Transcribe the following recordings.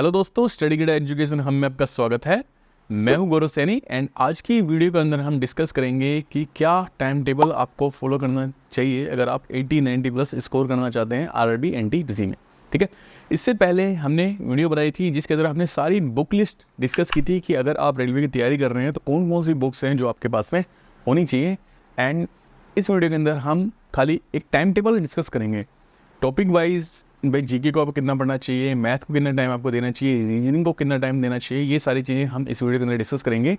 Hello दोस्तों, study गिड education हम में आपका स्वागत है। मैं हूं गौरव सैनी एंड आज की वीडियो के अंदर हम डिस्कस करेंगे कि क्या टाइम टेबल आपको फॉलो करना चाहिए अगर आप 80-90 प्लस स्कोर करना चाहते हैं आरआरबी एनटीपीसी में। ठीक है, इससे पहले हमने वीडियो बनाई थी जिसके अंदर हमने सारी बुक लिस्ट डिस्कस की थी कि अगर आप रेलवे की तैयारी कर रहे हैं तो कौन कौन सी बुक्स हैं जो आपके पास में होनी चाहिए। एंड इस वीडियो के अंदर हम खाली एक टाइम टेबल डिस्कस करेंगे टॉपिक वाइज। भाई जीके को आपको कितना पढ़ना चाहिए, मैथ को कितना टाइम आपको देना चाहिए, रीजनिंग को कितना टाइम देना चाहिए, ये सारी चीज़ें हम इस वीडियो के अंदर डिस्कस करेंगे।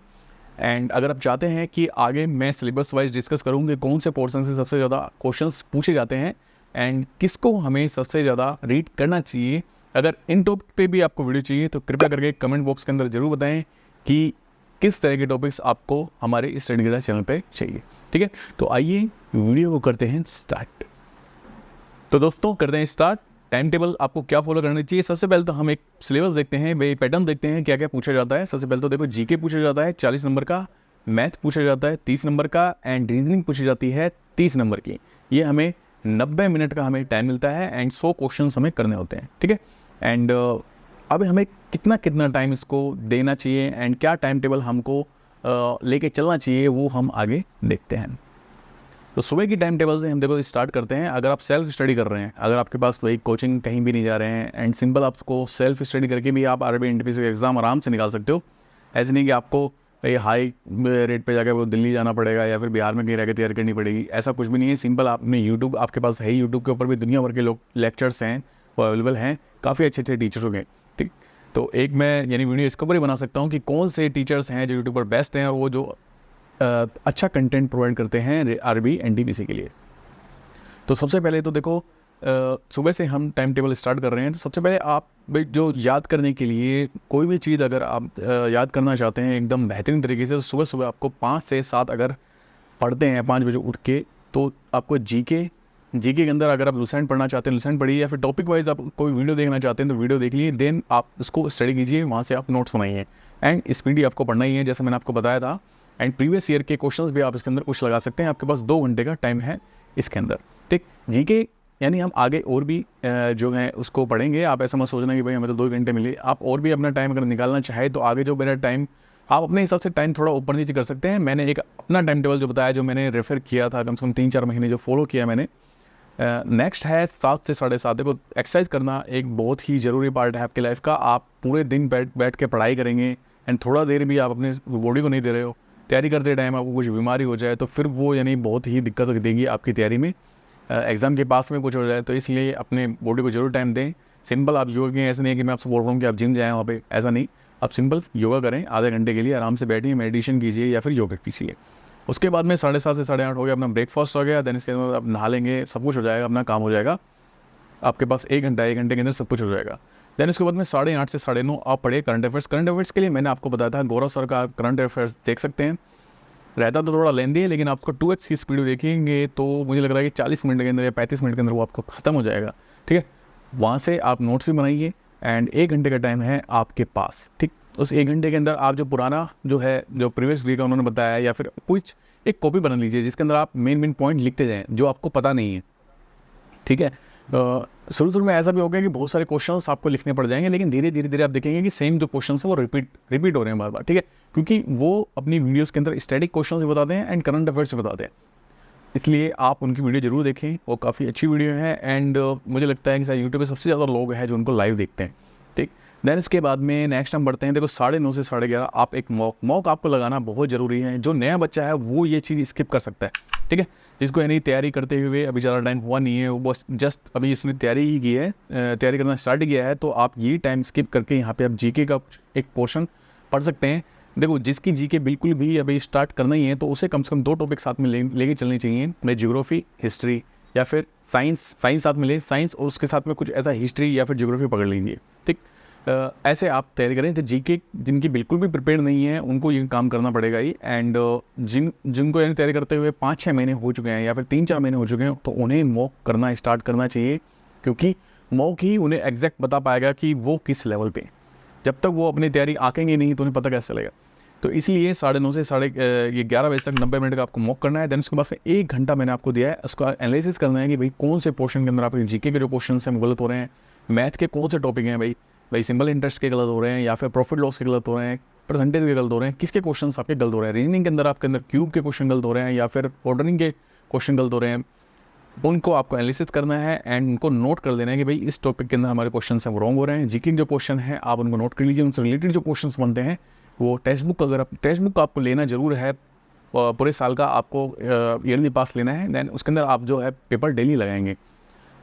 एंड अगर आप चाहते हैं कि आगे मैं सिलेबस वाइज डिस्कस करूँ कि कौन से पोर्शन से सबसे ज़्यादा क्वेश्चंस पूछे जाते हैं एंड किसको हमें सबसे ज़्यादा रीड करना चाहिए, अगर इन टॉपिक पे भी आपको वीडियो चाहिए तो कृपया करके कमेंट बॉक्स के अंदर ज़रूर बताएं कि किस तरह के टॉपिक्स आपको हमारे इस स्टडी गिड चैनल पे चाहिए। ठीक है, तो आइए वीडियो को करते हैं स्टार्ट। तो दोस्तों करते हैं स्टार्ट। टाइम टेबल आपको क्या फॉलो करना चाहिए, सबसे पहले तो हम एक सिलेबस देखते हैं, भाई पैटर्न देखते हैं क्या क्या पूछा जाता है। सबसे पहले तो देखो जीके पूछा जाता है 40 नंबर का, मैथ पूछा जाता है 30 नंबर का एंड रीजनिंग पूछी जाती है 30 नंबर की। ये हमें 90 मिनट का हमें टाइम मिलता है एंड 100 क्वेश्चन हमें करने होते हैं। ठीक है, एंड अब हमें कितना कितना टाइम इसको देना चाहिए एंड क्या टाइम टेबल हमको लेके चलना चाहिए वो हम आगे देखते हैं। तो सुबह की टाइम टेबल से हम देखो स्टार्ट करते हैं। अगर आप सेल्फ स्टडी कर रहे हैं, अगर आपके पास कोई कोचिंग कहीं भी नहीं जा रहे हैं एंड सिंपल आपको सेल्फ स्टडी करके भी आप आरआरबी एनटीपीसी का एग्ज़ाम आराम से निकाल सकते हो। ऐसे नहीं कि आपको हाई रेट पे जाकर वो दिल्ली जाना पड़ेगा या फिर बिहार में कहीं रह के तैयारी करनी पड़ेगी, ऐसा कुछ भी नहीं है। सिंपल आपने यूट्यूब आपके पास है, यूट्यूब के ऊपर भी दुनिया भर के लोग लेक्चर्स हैं वो अवेलेबल हैं, काफ़ी अच्छे अच्छे टीचर्स हो गए। ठीक, तो एक मैं यानी वीडियो इसके ऊपर ही बना सकता हूँ कि कौन से टीचर्स हैं जो यूट्यूब पर बेस्ट हैं और वो जो अच्छा कंटेंट प्रोवाइड करते हैं आरआरबी एनटीपीसी के लिए। तो सबसे पहले तो देखो सुबह से हम टाइम टेबल स्टार्ट कर रहे हैं। तो सबसे पहले आप जो याद करने के लिए कोई भी चीज़ अगर आप याद करना चाहते हैं एकदम बेहतरीन तरीके से, तो सुबह सुबह आपको 5 से 7 अगर पढ़ते हैं 5 बजे उठ के, तो आपको जीके के अंदर अगर आप लुसेंट पढ़ना चाहते हैं लुसेंट पढ़िए, या फिर टॉपिक वाइज आप कोई वीडियो देखना चाहते हैं तो वीडियो देख लीजिए, देन आप उसको स्टडी कीजिए, वहाँ से आप नोट्स बनाइए एंड स्पीड आपको पढ़ना ही है जैसे मैंने आपको बताया था। एंड प्रीवियस ईयर के क्वेश्चंस भी आप इसके अंदर कुछ लगा सकते हैं, आपके पास 2 घंटे का टाइम है इसके अंदर। ठीक, जीके यानी हम आगे और भी जो है उसको पढ़ेंगे। आप ऐसा मत सोचना कि भाई हमें तो 2 घंटे मिले, आप और भी अपना टाइम अगर निकालना चाहे तो आगे जो मेरा टाइम आप अपने हिसाब से टाइम थोड़ा ऊपर नीचे कर सकते हैं। मैंने एक अपना टाइम टेबल जो बताया, जो मैंने रेफर किया था कम से कम 3-4 महीने जो फॉलो किया मैंने। नेक्स्ट है 7 से 7:30। देखो एक्सरसाइज करना एक बहुत ही ज़रूरी पार्ट है आपकी लाइफ का। आप पूरे दिन बैठ के पढ़ाई करेंगे एंड थोड़ा देर भी आप अपने बॉडी को नहीं दे रहे हो, तैयारी करते टाइम आपको कुछ बीमारी हो जाए तो फिर वो यानी बहुत ही दिक्कत देगी आपकी तैयारी में, एग्ज़ाम के पास में कुछ हो जाए। तो इसलिए अपने बॉडी को जरूर टाइम दें। सिंपल आप योगा करें, ऐसा नहीं है कि मैं आपसे बोल रहा हूँ कि आप जिम जाएँ वहाँ पे, ऐसा नहीं। आप सिंपल योगा करें, आधे घंटे के लिए आराम से बैठिए, मेडिटेशन कीजिए या फिर योगा कीजिए। उसके बाद में 7:30 से 8:30 हो गया, अपना ब्रेकफास्ट हो गया, देन इसके बाद आप नहा लेंगे, सब कुछ हो जाएगा, अपना काम हो जाएगा। आपके पास 1 घंटे के अंदर सब कुछ हो जाएगा। देन इसके बाद में 8:30 से 9:30 आप पढ़िए करंट अफेयर्स। करंट अफेयर्स के लिए मैंने आपको बताया था गौरव सर का करंट अफेयर्स देख सकते हैं। रहता तो थोड़ा लेंदी है लेकिन आपको 2x की स्पीड देखेंगे तो मुझे लग रहा है कि 40 मिनट के अंदर या 35 मिनट के अंदर वो आपको ख़त्म हो जाएगा। ठीक है, वहाँ से आप नोट्स भी बनाइए एंड 1 घंटे का टाइम है आपके पास। ठीक, उस 1 घंटे के अंदर आप जो पुराना जो है जो प्रीवियस वीक का उन्होंने बताया या फिर कुछ एक कॉपी बना लीजिए जिसके अंदर आप मेन पॉइंट लिखते जाएँ जो आपको पता नहीं है। ठीक है, शुरू में ऐसा भी हो गया कि बहुत सारे क्वेश्चंस आपको लिखने पड़ जाएंगे, लेकिन धीरे धीरे आप देखेंगे कि सेम जो क्वेश्चंस है वो रिपीट हो रहे हैं बार बार। ठीक है, क्योंकि वो अपनी वीडियोस के अंदर स्टैटिक क्वेश्चंस भी बताते हैं एंड करंट अफेयर्स भी बताते हैं, इसलिए आप उनकी वीडियो जरूर देखें, वो काफ़ी अच्छी वीडियो है। एंड मुझे लगता है कि शायद यूट्यूब पर सबसे ज़्यादा लोग हैं जो उनको लाइव देखते हैं। ठीक, देन इसके बाद में नेक्स्ट हम बढ़ते हैं। देखो 9:30 से 11:30 आप एक मॉक आपको लगाना बहुत ज़रूरी है। जो नया बच्चा है वो ये चीज़ स्किप कर सकता है। ठीक है, जिसको यानी तैयारी करते हुए अभी ज़्यादा टाइम हुआ नहीं है, वो बस जस्ट अभी इसने तैयारी ही की है, तैयारी करना स्टार्ट किया है, तो आप ये टाइम स्किप करके यहाँ पे आप जीके का एक पोर्शन पढ़ सकते हैं। देखो जिसकी जीके बिल्कुल भी अभी स्टार्ट करना ही है तो उसे कम से कम 2 टॉपिक साथ में लेके चलनी चाहिए। मैं ज्योग्राफी, हिस्ट्री या फिर साइंस साथ में ले, साइंस और उसके साथ में कुछ ऐसा हिस्ट्री या फिर ज्योग्राफी पकड़ लीजिए। ठीक, ऐसे आप तैयारी करें। तो जीके जिनकी बिल्कुल भी प्रिपेयर नहीं है उनको ये काम करना पड़ेगा ही। एंड जिनको यानी तैयारी करते हुए 5-6 महीने हो चुके हैं या फिर 3-4 महीने हो चुके हैं तो उन्हें मॉक करना स्टार्ट करना चाहिए, क्योंकि मॉक ही उन्हें एग्जैक्ट बता पाएगा कि वो किस लेवल पे। जब तक वो अपनी तैयारी आंकेंगे नहीं तो उन्हें पता कैसे चलेगा। तो इसलिए 9:30 से 11 बजे तक 90 मिनट का आपको मॉक करना है। देन उसके बाद में 1 घंटा मैंने आपको दिया है, उसका एनालिसिस करना है कि भाई कौन से पोर्शन के अंदर आपके जीके के जो क्वेश्चन हैं वो गलत हो रहे हैं, मैथ के कौन से टॉपिक हैं भाई भाई सिंपल इंटरेस्ट के गलत हो रहे हैं या फिर प्रॉफिट लॉस के गलत हो रहे हैं, परसेंटेज के गलत हो रहे हैं, किसके क्वेश्चंस आपके गलत हो रहे हैं, रीजनिंग के अंदर आपके अंदर क्यूब के क्वेश्चन गलत हो रहे हैं या फिर ऑर्डरिंग के क्वेश्चन गलत हो रहे हैं, उनको आपको एनालिसिस करना है एंड उनको नोट कर देना है कि भाई इस टॉपिक के अंदर हमारे क्वेश्चन हैं वो रॉन्ग हो रहे हैं। जीके जो क्वेश्चन है आप उनको नोट कर लीजिए, उनसे रिलेटेड जो क्वेश्चन बनते हैं वो टेक्स्ट बुक, अगर टेक्स्ट बुक आपको लेना जरूर है, पूरे साल का आपको ईयरली पास लेना है, दैन उसके अंदर आप जो है पेपर डेली लगाएंगे।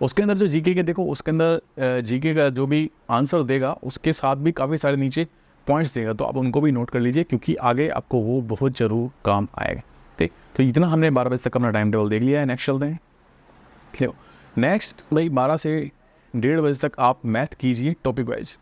उसके अंदर जो जीके के देखो, उसके अंदर जीके का जो भी आंसर देगा उसके साथ भी काफ़ी सारे नीचे पॉइंट्स देगा, तो आप उनको भी नोट कर लीजिए क्योंकि आगे आपको वो बहुत ज़रूर काम आएगा। ठीक, तो इतना हमने 12 बजे तक अपना टाइम टेबल देख लिया है। नेक्स्ट चलते हैं। नेक्स्ट भाई 12 से 1:30 बजे तक आप मैथ कीजिए टॉपिक वाइज।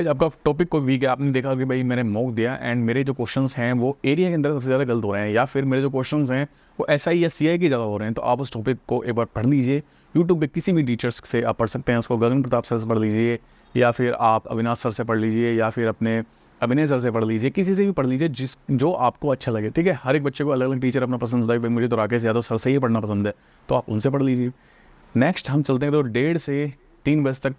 आपका टॉपिक कोई वीक है, आपने देखा कि भाई मैंने मॉक दिया एंड मेरे जो क्वेश्चंस हैं वो एरिया के अंदर सबसे ज़्यादा गलत हो रहे हैं, या फिर मेरे जो क्वेश्चंस हैं वो SI या CI के ज़्यादा हो रहे हैं, तो आप उस टॉपिक को एक बार पढ़ लीजिए। यूट्यूब पे किसी भी टीचर्स से आप पढ़ सकते हैं, उसको गगन प्रताप सर से पढ़ लीजिए या फिर आप अविनाश सर से पढ़ लीजिए या फिर अपने अभिनय सर से पढ़ लीजिए, किसी से भी पढ़ लीजिए जो आपको अच्छा लगे। ठीक है, हर एक बच्चे को अलग अलग टीचर अपना पसंद होता है, भाई मुझे तो राकेश यादव सर से ही पढ़ना पसंद है, तो आप उनसे पढ़ लीजिए। नेक्स्ट हम चलते हैं तो 1:30 से 3 बजे तक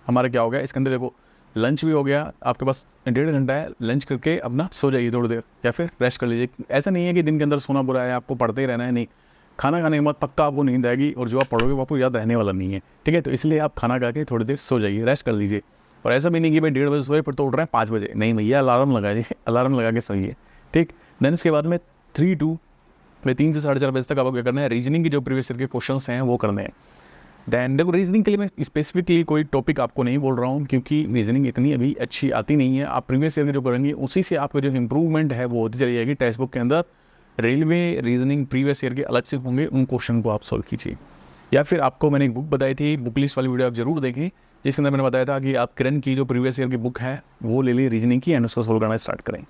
हमारा क्या हो गया, इसके अंदर देखो लंच भी हो गया, आपके पास 1.5 घंटा है, लंच करके अपना सो जाइए थोड़ी देर या फिर रेस्ट कर लीजिए। ऐसा नहीं है कि दिन के अंदर सोना बुरा है, आपको पढ़ते ही रहना है, नहीं, खाना खाने के बाद पक्का आपको नींद आएगी और जो आप पढ़ोगे वो आपको याद रहने वाला नहीं है। ठीक है, तो इसलिए आप खाना खा के थोड़ी देर सो जाइए, रेस्ट कर लीजिए। और ऐसा भी नहीं कि भाई 1:30 बजे सोए फिर तो उठ रहे हैं 5 बजे, नहीं भैया, अलार्म लगाइए, अलार्म लगा के सोइए। ठीक, देन इसके बाद में 3 से 4:30 बजे तक आपको क्या करना है, रीजनिंग की जो प्रीवियस ईयर के क्वेश्चंस हैं वो करने हैं। दैन देखो रीजनिंग के लिए मैं स्पेसिफिकली कोई टॉपिक आपको नहीं बोल रहा हूँ क्योंकि रीजनिंग इतनी अभी अच्छी आती नहीं है, आप प्रीवियस ईयर के जो करेंगे उसी से आपका जो इंप्रूवमेंट है वो होती चली जाएगी। टेक्स्ट बुक के अंदर रेलवे रीजनिंग प्रीवियस ईयर के अलग से होंगे, उन क्वेश्चन को आप सॉल्व कीजिए। या फिर आपको मैंने एक बुक बताई थी, बुक लिस्ट वाली वीडियो आप जरूर देखें, जिसके अंदर मैंने बताया था कि आप किरण की जो प्रीवियस ईयर की बुक है वो ले लीजिए रीजनिंग की एंड उसको सोल्व करना स्टार्ट करें।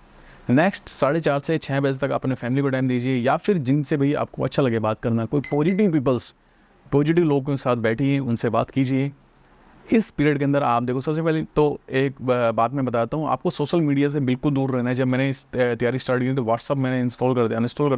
नेक्स्ट 4:30 से 6 बजे तक अपने फैमिली को टाइम दीजिए, या फिर जिनसे भाई आपको अच्छा लगे बात करना, कोई पॉजिटिव लोगों के साथ बैठिए, उनसे बात कीजिए। इस पीरियड के अंदर आप देखो, सबसे पहले तो एक बात मैं बताता हूँ, आपको सोशल मीडिया से बिल्कुल दूर रहना है। जब मैंने इस तैयारी स्टार्ट की तो व्हाट्सअप मैंने अनइंस्टॉल कर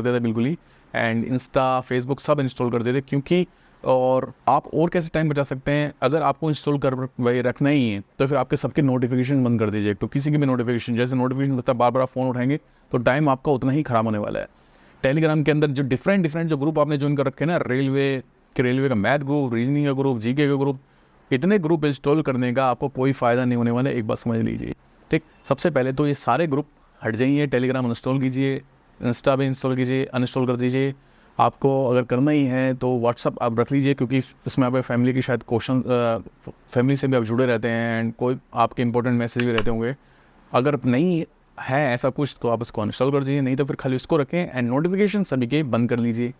दिया था बिल्कुल ही, एंड इंस्टा फेसबुक सब इंस्टॉल कर दिए थे, क्योंकि और आप और कैसे टाइम बचा सकते हैं, अगर आपको इंस्टॉल कर भाई रखना ही है तो फिर आपके सबके नोटिफिकेशन बंद कर दीजिए। तो किसी की भी नोटिफिकेशन, जैसे नोटिफिकेशन बता बार बार फ़ोन उठाएंगे तो टाइम आपका उतना ही ख़राब होने वाला है। टेलीग्राम के अंदर जो डिफरेंट जो ग्रुप आपने ज्वाइन कर रखे हैं ना, रेलवे का मैथ ग्रुप, रीजनिंग का ग्रुप, जीके का ग्रुप, इतने ग्रुप इंस्टॉल करने का आपको कोई फ़ायदा नहीं होने वाला है, एक बात समझ लीजिए। ठीक, सबसे पहले तो ये सारे ग्रुप हट जाइए, टेलीग्राम अनइंस्टॉल कीजिए, इंस्टा भी इंस्टॉल कीजिए, अनइंस्टॉल कर दीजिए। आपको अगर करना ही है तो व्हाट्सअप आप रख लीजिए, क्योंकि इसमें आपके फैमिली की शायद क्वेश्चन, फैमिली से भी आप जुड़े रहते हैं एंड कोई आपके इंपॉर्टेंट मैसेज भी रहते होंगे। अगर नहीं है ऐसा कुछ तो आप इसको अनइंस्टॉल कर दीजिए, नहीं तो फिर खाली उसको रखें एंड नोटिफिकेशन सभी के बंद कर लीजिए।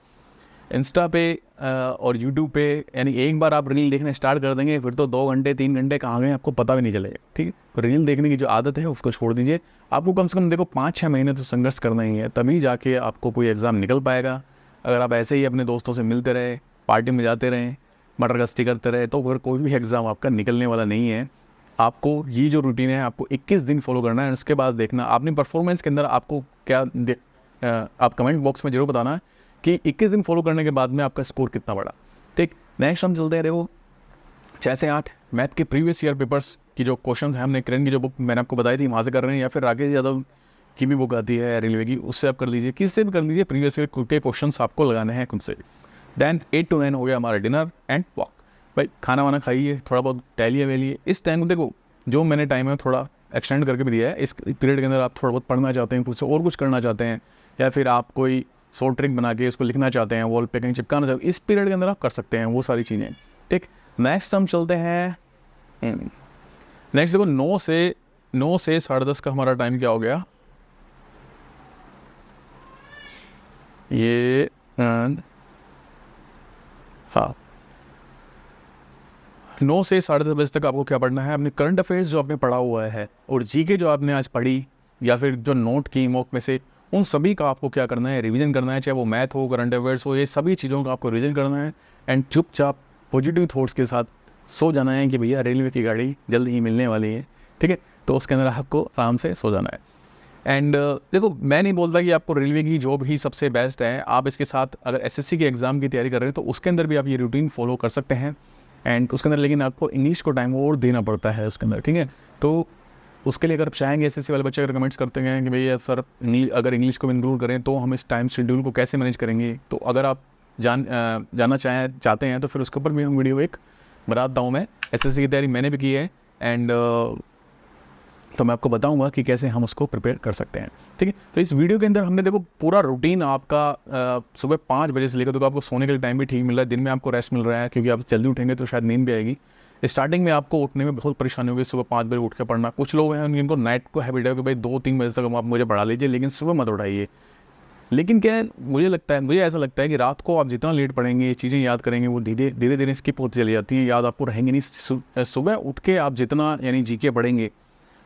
इंस्टा पे और यूट्यूब पे, यानी एक बार आप रील देखने स्टार्ट कर देंगे फिर तो 2 घंटे 3 घंटे कहाँ गए आपको पता भी नहीं चलेगा। ठीक है, तो रील देखने की जो आदत है उसको छोड़ दीजिए। आपको कम से कम देखो 5-6 महीने तो संघर्ष करना ही है, तभी जाके आपको कोई एग्ज़ाम निकल पाएगा। अगर आप ऐसे ही अपने दोस्तों से मिलते रहे, पार्टी में जाते रहें, मटरगश्ती करते रहे, तो फिर कोई भी एग्ज़ाम आपका निकलने वाला नहीं है। आपको ये जो रूटीन है आपको 21 दिन फॉलो करना है, उसके बाद देखना अपनी परफॉर्मेंस के अंदर आपको क्या आप कमेंट बॉक्स में जरूर बताना कि 21 दिन फॉलो करने के बाद में आपका स्कोर कितना बढ़ा। ठीक, नेक्स्ट हम चलते हैं, देखो 6 से 8 मैथ के प्रीवियस ईयर पेपर्स की जो क्वेश्चन है, हमने किरण की जो बुक मैंने आपको बताई थी वहाँ से कर रहे हैं, या फिर राकेश यादव की भी बुक आती है रेलवे की, उससे आप कर लीजिए, किससे भी कर लीजिए, प्रीवियस ईयर के क्वेश्चंस आपको लगाने हैं खुद से। दैन 8 to 9 हो गया हमारा डिनर एंड वॉक। भाई खाना वाना खाइए, थोड़ा बहुत टहलिए वहलिए। इस टाइम देखो जो मैंने टाइम है थोड़ा एक्सटेंड करके भी दिया है, इस पीरियड के अंदर आप थोड़ा बहुत पढ़ना चाहते हैं, कुछ और कुछ करना चाहते हैं, या फिर आप कोई शॉर्ट ट्रिक बना के उसको लिखना चाहते हैं, वॉल पे कहीं चिपकाना चाहते हैं, इस पीरियड के अंदर आप कर सकते हैं वो सारी चीज़ें। ठीक, नेक्स्ट हम चलते हैं, नेक्स्ट देखो 9 से 10:30 का हमारा टाइम क्या हो गया, ये हाँ 9 से 10:30 बजे तक आपको क्या पढ़ना है, अपने करंट अफेयर्स जो आपने पढ़ा हुआ है और जीके जो आपने आज पढ़ी या फिर जो नोट की मॉक में से, उन सभी का आपको क्या करना है, रिवीजन करना है। चाहे वो मैथ हो, करंट अफेयर्स हो, ये सभी चीज़ों का आपको रिवीजन करना है एंड चुपचाप पॉजिटिव थॉट्स के साथ सो जाना है कि भैया रेलवे की गाड़ी जल्द ही मिलने वाली है। ठीक है, तो उसके अंदर आपको आराम से सो जाना है। एंड देखो मैं नहीं बोलता कि आपको रेलवे की जॉब ही सबसे बेस्ट है, आप इसके साथ अगर एसएससी के एग्ज़ाम की तैयारी कर रहे हैं तो उसके अंदर भी आप ये रूटीन फॉलो कर सकते हैं। एंड उसके अंदर लेकिन आपको इंग्लिश को टाइम और देना पड़ता है उसके अंदर, ठीक है। तो उसके लिए अगर आप चाहेंगे, एसएससी वाले बच्चे अगर कमेंट्स करते हैं कि भैया सर अगर इंग्लिश को इंक्लूड करें तो हम इस टाइम शेड्यूल को कैसे मैनेज करेंगे, तो अगर आप जानना चाहते हैं तो फिर उसके ऊपर भी हम वीडियो एक बनाता हूँ। मैं एसएससी की तैयारी मैंने भी की है एंड तो मैं आपको बताऊंगा कि कैसे हम उसको प्रिपेयर कर सकते हैं, ठीक है। तो इस वीडियो के अंदर हमने देखो पूरा रूटीन आपका सुबह 5 बजे से लेकर तो आपको सोने के लिए टाइम भी ठीक मिल रहा है, दिन में आपको रेस्ट मिल रहा है क्योंकि आप जल्दी उठेंगे तो शायद नींद भी आएगी। स्टार्टिंग में आपको उठने में बहुत परेशानी होगी, सुबह 5 बजे उठ के पढ़ना। कुछ लोग हैं जिनको नाइट को हैबिट है कि भाई 2-3 बजे तक आप मुझे पढ़ा लीजिए लेकिन सुबह मत उठाइए। लेकिन क्या है, मुझे ऐसा लगता है कि रात को आप जितना लेट पढ़ेंगे, चीज़ें याद करेंगे, वो धीरे धीरे स्किप होती चली जाती हैं, याद आपको रहेंगे नहीं। सुबह उठ के आप जितना यानी जीके पढ़ेंगे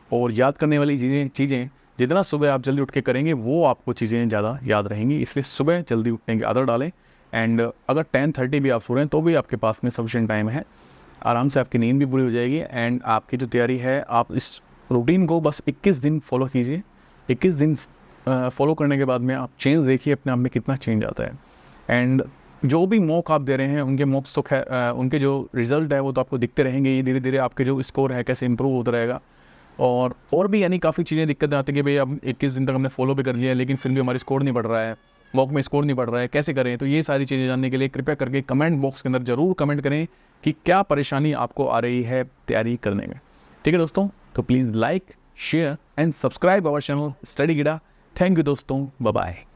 और याद करने वाली चीज़ें जितना सुबह आप जल्दी उठ के करेंगे वो आपको चीज़ें ज़्यादा याद रहेंगी। इसलिए सुबह जल्दी उठने की आदत डालें। एंड अगर 10:30 भी आप सो रहे हैं तो भी आपके पास में सफिशिएंट टाइम है, आराम से आपकी नींद भी पूरी हो जाएगी। एंड आपकी जो तैयारी है, आप इस रूटीन को बस 21 दिन फॉलो कीजिए। 21 दिन फॉलो करने के बाद में आप चेंज देखिए अपने आप में कितना चेंज आता है। एंड जो भी मॉक आप दे रहे हैं उनके मॉक्स तो उनके जो रिजल्ट है वो तो आपको दिखते रहेंगे, ये धीरे धीरे आपके जो स्कोर है कैसे इंप्रूव होता रहेगा। और भी यानी काफ़ी चीज़ें दिक्कतें आती हैं कि भाई अब 21 दिन तक हमने फॉलो भी कर लिया है लेकिन फिर भी हमारी स्कोर नहीं बढ़ रहा है, मॉक में स्कोर नहीं बढ़ रहा है, कैसे करें। तो ये सारी चीज़ें जानने के लिए कृपया करके कमेंट बॉक्स के अंदर ज़रूर कमेंट करें कि क्या परेशानी आपको आ रही है तैयारी करने में, ठीक है दोस्तों। तो please like, share and subscribe our channel study गिडा। थैंक यू दोस्तों, बाय बाय।